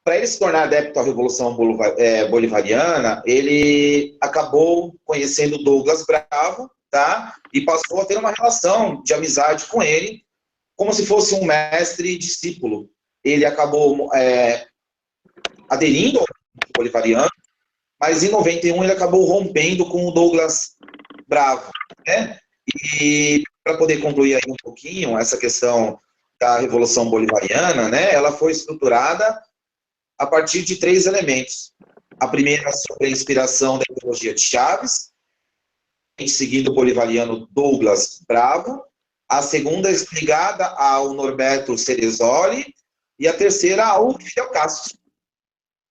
para ele se tornar adepto à Revolução Bolivariana, ele acabou conhecendo Douglas Bravo, tá? E passou a ter uma relação de amizade com ele, como se fosse um mestre e discípulo. Ele acabou aderindo ao bolivariano, mas em 91 ele acabou rompendo com o Douglas Bravo, né? E para poder concluir aí um pouquinho essa questão da Revolução Bolivariana, né? Ela foi estruturada a partir de 3 elementos. A primeira sobre a inspiração da ideologia de Chaves, seguindo o bolivariano Douglas Bravo. A segunda ligada ao Norberto Ceresoli. E a terceira ao Fidel Castro.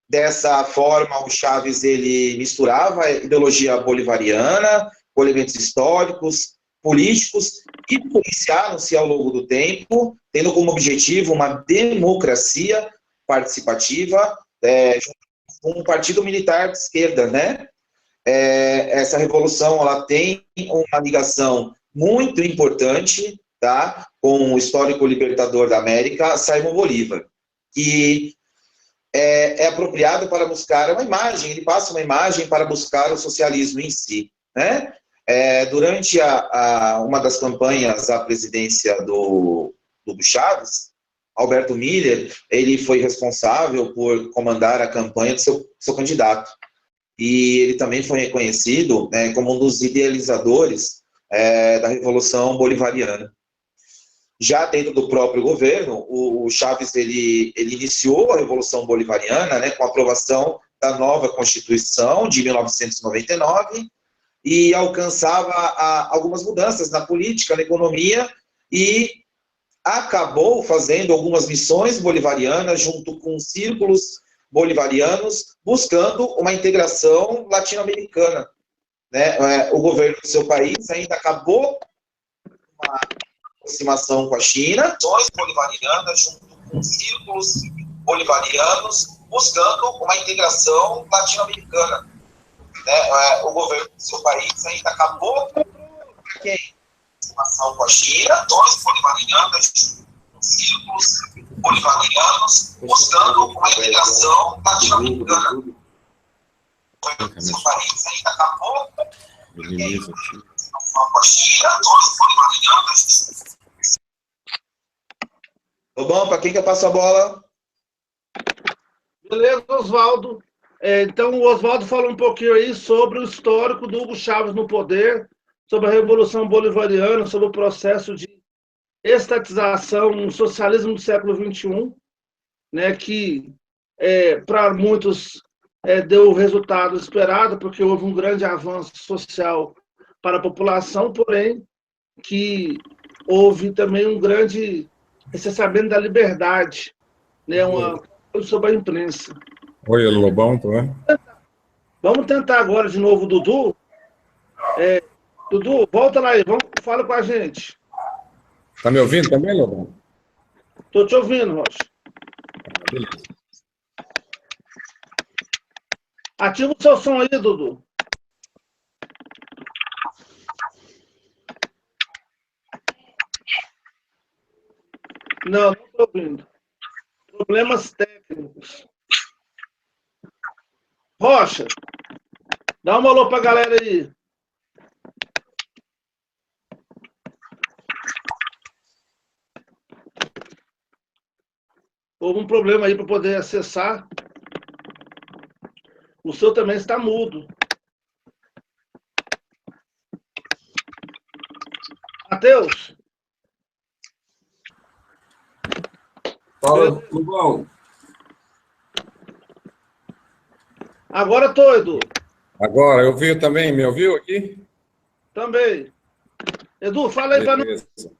Dessa forma, o Chaves ele misturava a ideologia bolivariana com elementos históricos, políticos e policiaram-se ao longo do tempo, tendo como objetivo uma democracia participativa, um partido militar de esquerda, né? Essa revolução ela tem uma ligação muito importante, tá, com o histórico libertador da América, Simão Bolívar, que é apropriado para buscar uma imagem, ele passa uma imagem para buscar o socialismo em si, né? Durante uma das campanhas à presidência do Chaves, Alberto Miller, ele foi responsável por comandar a campanha do seu candidato. E ele também foi reconhecido, né, como um dos idealizadores da Revolução Bolivariana. Já dentro do próprio governo, o Chaves ele iniciou a Revolução Bolivariana, né, com a aprovação da nova Constituição de 1999 e alcançava algumas mudanças na política, na economia e acabou fazendo algumas missões bolivarianas junto com círculos bolivarianos, buscando uma integração latino-americana, né? O governo do seu país ainda acabou uma aproximação com a China, missões bolivarianas junto com círculos bolivarianos, buscando uma integração latino-americana, né? O governo do seu país ainda acabou aproximação com a China, missões bolivarianas com círculos bolivarianos, buscando uma integração latino-americana. O seu país ainda acabou com a China, missões bolivarianas. Bom, para quem que eu passo a bola? Beleza, Oswaldo. Então, o Oswaldo falou um pouquinho aí sobre o histórico do Hugo Chávez no poder, sobre a Revolução Bolivariana, sobre o processo de estatização no socialismo do século XXI, né, que para muitos deu o resultado esperado, porque houve um grande avanço social para a população, porém que houve também um grande recenseamento da liberdade, né, sobre a imprensa. Oi, Lobão, tudo bem? Vamos tentar agora de novo, Dudu. Dudu, volta lá aí, fala com a gente. Tá me ouvindo também, Lobão? Estou te ouvindo, Rocha. Beleza. Ativa o seu som aí, Dudu. Não estou ouvindo. Problemas técnicos. Rocha, dá um alô para a galera aí. Houve um problema aí para poder acessar. O seu também está mudo. Matheus? Fala, Lobão. Agora estou, Edu. Agora, eu vi também, me ouviu aqui? Também. Edu, fala aí para nós. Beleza.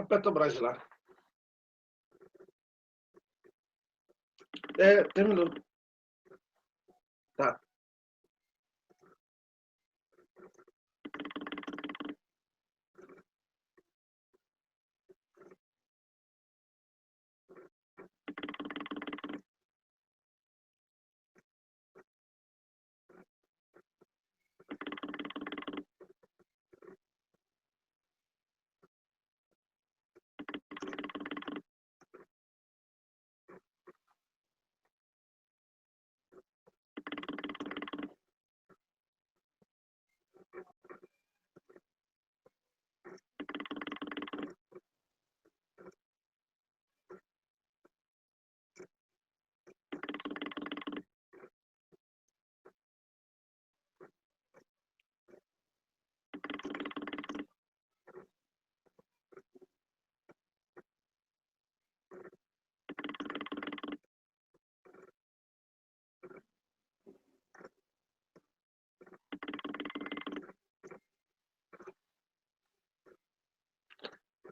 a Petrobras de lá. Terminou. Tá.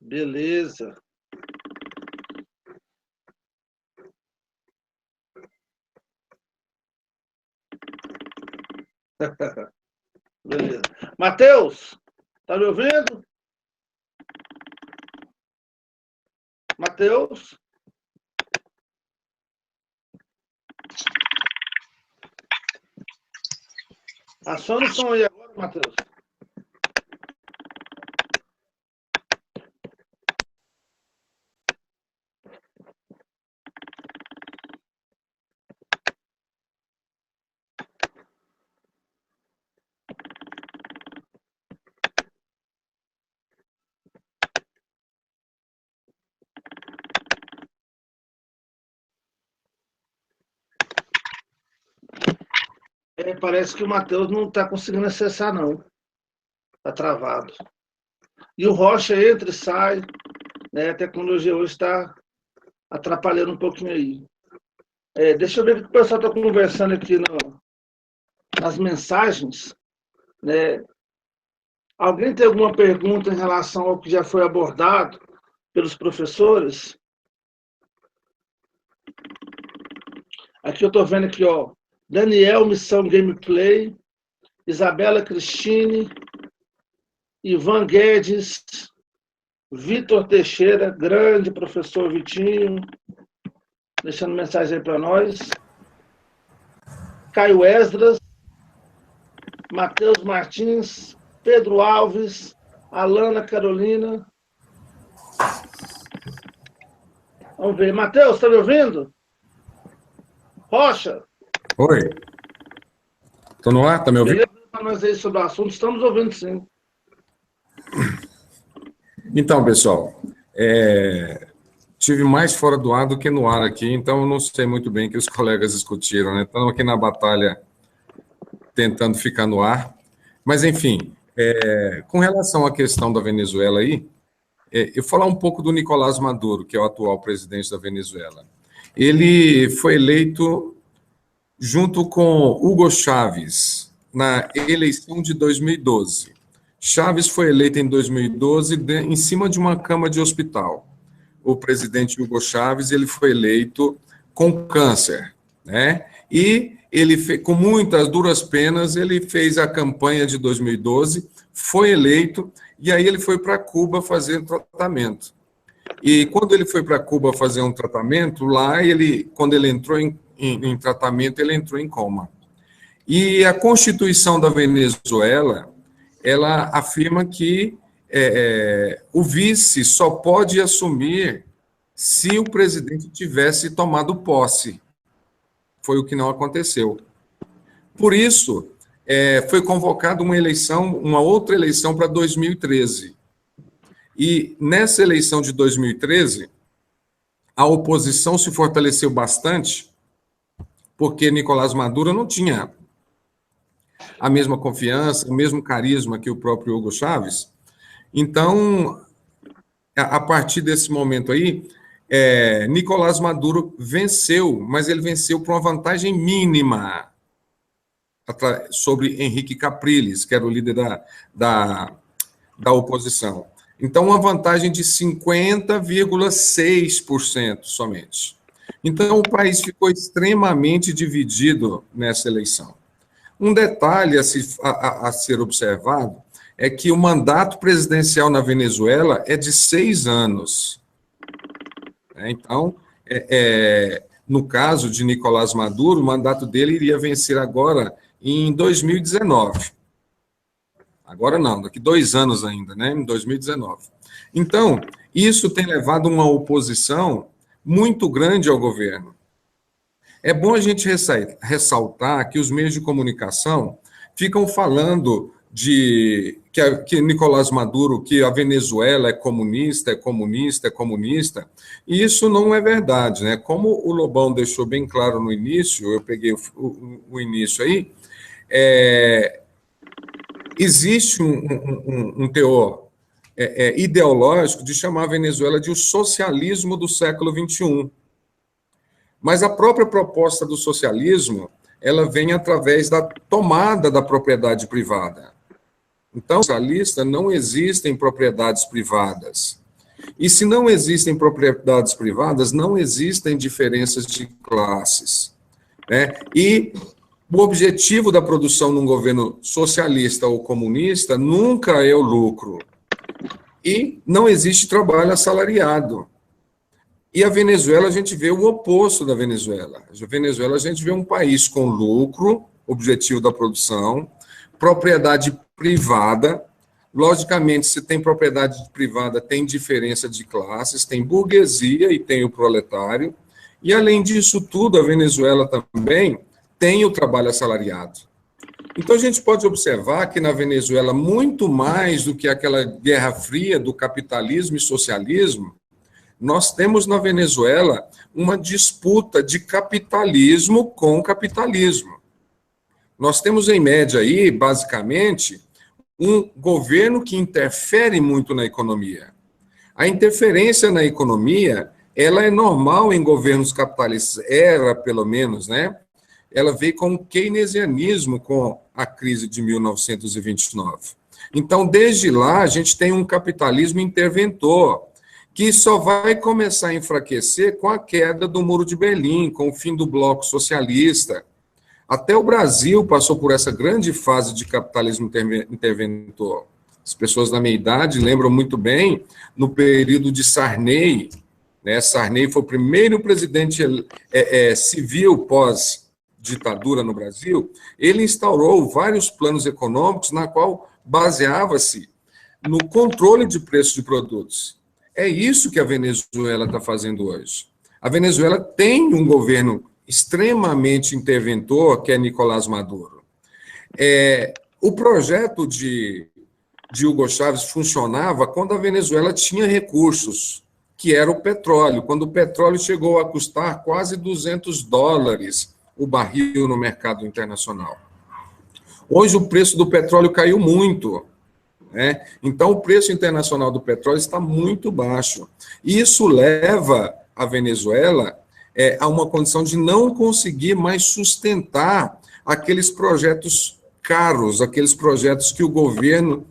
Beleza. Beleza. Matheus, tá me ouvindo? Matheus? Aciona o som aí agora, Matheus. Parece que o Matheus não está conseguindo acessar, não. Está travado. E o Rocha entra e sai. Né? A tecnologia hoje está atrapalhando um pouquinho aí. Deixa eu ver o que o pessoal está conversando aqui nas mensagens. Né? Alguém tem alguma pergunta em relação ao que já foi abordado pelos professores? Aqui eu estou vendo aqui, ó. Daniel, Missão Gameplay, Isabela Cristine, Ivan Guedes, Vitor Teixeira, grande professor Vitinho, deixando mensagem aí para nós. Caio Esdras, Matheus Martins, Pedro Alves, Alana Carolina. Vamos ver. Matheus, está me ouvindo? Rocha? Oi. Estou no ar? Está me ouvindo? Para nós aí sobre o assunto, estamos ouvindo sim. Então, pessoal, tive mais fora do ar do que no ar aqui, então eu não sei muito bem o que os colegas discutiram, né? Estamos aqui na batalha tentando ficar no ar. Mas, enfim, com relação à questão da Venezuela aí, eu vou falar um pouco do Nicolás Maduro, que é o atual presidente da Venezuela. Ele foi eleito junto com Hugo Chávez na eleição de 2012. Chávez foi eleito em 2012 em cima de uma cama de hospital. O presidente Hugo Chávez, ele foi eleito com câncer, né? E ele, com muitas duras penas, ele fez a campanha de 2012, foi eleito, e aí ele foi para Cuba fazer um tratamento. E quando ele foi para Cuba fazer um tratamento, lá, quando ele entrou em tratamento, ele entrou em coma. E a Constituição da Venezuela, ela afirma que o vice só pode assumir se o presidente tivesse tomado posse. Foi o que não aconteceu. Por isso, foi convocada uma outra eleição para 2013. E nessa eleição de 2013, a oposição se fortaleceu bastante, porque Nicolás Maduro não tinha a mesma confiança, o mesmo carisma que o próprio Hugo Chávez. Então, a partir desse momento aí, Nicolás Maduro venceu, mas ele venceu por uma vantagem mínima sobre Henrique Capriles, que era o líder da oposição. Então, uma vantagem de 50,6% somente. Então, o país ficou extremamente dividido nessa eleição. Um detalhe a ser observado é que o mandato presidencial na Venezuela é de 6 anos. Então, no caso de Nicolás Maduro, o mandato dele iria vencer agora em 2019. Agora não, daqui 2 anos ainda, né? Em 2019. Então, isso tem levado uma oposição muito grande ao governo. É bom a gente ressaltar que os meios de comunicação ficam falando que Nicolás Maduro, que a Venezuela é comunista, e isso não é verdade, né? Como o Lobão deixou bem claro no início, eu peguei o início aí, existe um teor ideológico de chamar a Venezuela de o socialismo do século XXI. Mas a própria proposta do socialismo, ela vem através da tomada da propriedade privada. Então, socialista não existem propriedades privadas. E se não existem propriedades privadas, não existem diferenças de classes. Né? E o objetivo da produção num governo socialista ou comunista nunca é o lucro. E não existe trabalho assalariado. E a Venezuela, a gente vê o oposto da Venezuela. A Venezuela, a gente vê um país com lucro, objetivo da produção, propriedade privada. Logicamente, se tem propriedade privada, tem diferença de classes, tem burguesia e tem o proletário. E, além disso tudo, a Venezuela também tem o trabalho assalariado. Então, a gente pode observar que na Venezuela, muito mais do que aquela guerra fria do capitalismo e socialismo, nós temos na Venezuela uma disputa de capitalismo com capitalismo. Nós temos, em média, aí, basicamente, um governo que interfere muito na economia. A interferência na economia, ela é normal em governos capitalistas, era, pelo menos, né? Ela veio com o keynesianismo com a crise de 1929. Então, desde lá, a gente tem um capitalismo interventor, que só vai começar a enfraquecer com a queda do Muro de Berlim, com o fim do bloco socialista. Até o Brasil passou por essa grande fase de capitalismo interventor. As pessoas da minha idade lembram muito bem no período de Sarney. Né? Sarney foi o primeiro presidente civil pós-ditadura no Brasil. Ele instaurou vários planos econômicos na qual baseava-se no controle de preços de produtos. É isso que a Venezuela está fazendo hoje. A Venezuela tem um governo extremamente interventor, que é Nicolás Maduro. O projeto de Hugo Chávez funcionava quando a Venezuela tinha recursos, que era o petróleo, quando o petróleo chegou a custar quase $200 o barril no mercado internacional. Hoje o preço do petróleo caiu muito. Então, o preço internacional do petróleo está muito baixo. Isso leva a Venezuela a uma condição de não conseguir mais sustentar aqueles projetos caros, aqueles projetos que o governo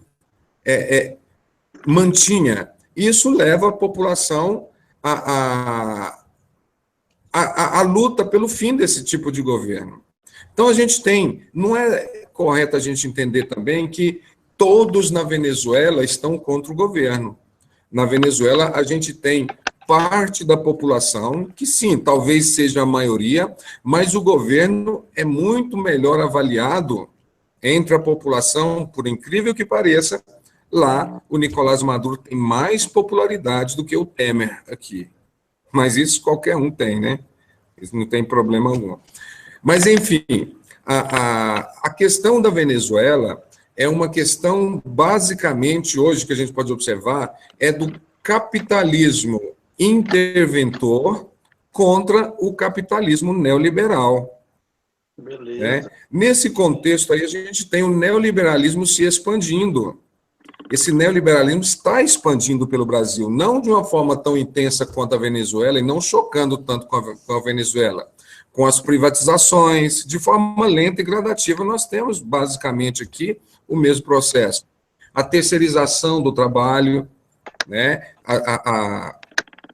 mantinha. Isso leva a população à luta pelo fim desse tipo de governo. Então, a gente não é correto a gente entender também que todos na Venezuela estão contra o governo. Na Venezuela, a gente tem parte da população, que sim, talvez seja a maioria, mas o governo é muito melhor avaliado entre a população, por incrível que pareça. Lá, o Nicolás Maduro tem mais popularidade do que o Temer aqui. Mas isso qualquer um tem, né? Isso não tem problema algum. Mas, enfim, a questão da Venezuela é uma questão, basicamente, hoje, que a gente pode observar, é do capitalismo interventor contra o capitalismo neoliberal. Beleza. Nesse contexto aí, a gente tem o neoliberalismo se expandindo. Esse neoliberalismo está expandindo pelo Brasil, não de uma forma tão intensa quanto a Venezuela e não chocando tanto com a Venezuela. Com as privatizações, de forma lenta e gradativa, nós temos, basicamente, aqui o mesmo processo. A terceirização do trabalho, né,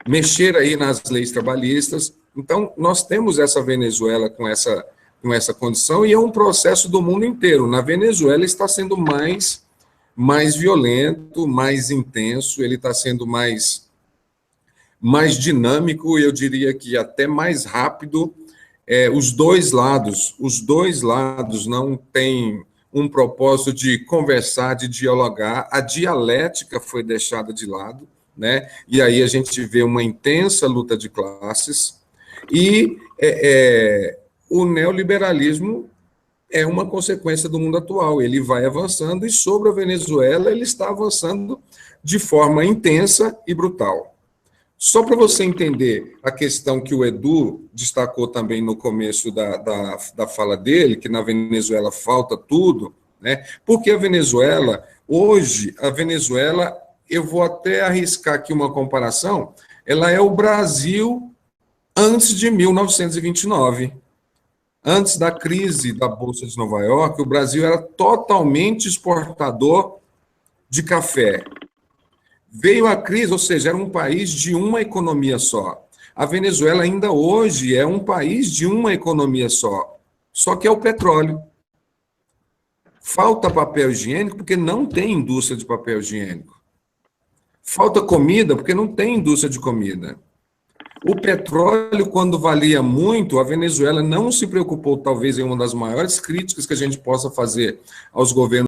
mexer aí nas leis trabalhistas. Então, nós temos essa Venezuela com essa condição, e é um processo do mundo inteiro. Na Venezuela está sendo mais violento, mais intenso, ele está sendo mais dinâmico, eu diria que até mais rápido. Os dois lados não têm um propósito de conversar, de dialogar, a dialética foi deixada de lado, né? E aí a gente vê uma intensa luta de classes, e o neoliberalismo é uma consequência do mundo atual, ele vai avançando, e sobre a Venezuela ele está avançando de forma intensa e brutal. Só para você entender a questão que o Edu destacou também no começo da fala dele, que na Venezuela falta tudo, né? Porque a Venezuela, hoje, eu vou até arriscar aqui uma comparação, ela é o Brasil antes de 1929. Antes da crise da Bolsa de Nova York, o Brasil era totalmente exportador de café. Veio a crise, ou seja, era um país de uma economia só. A Venezuela ainda hoje é um país de uma economia só que é o petróleo. Falta papel higiênico porque não tem indústria de papel higiênico. Falta comida porque não tem indústria de comida. O petróleo, quando valia muito, a Venezuela não se preocupou, talvez é uma das maiores críticas que a gente possa fazer aos governos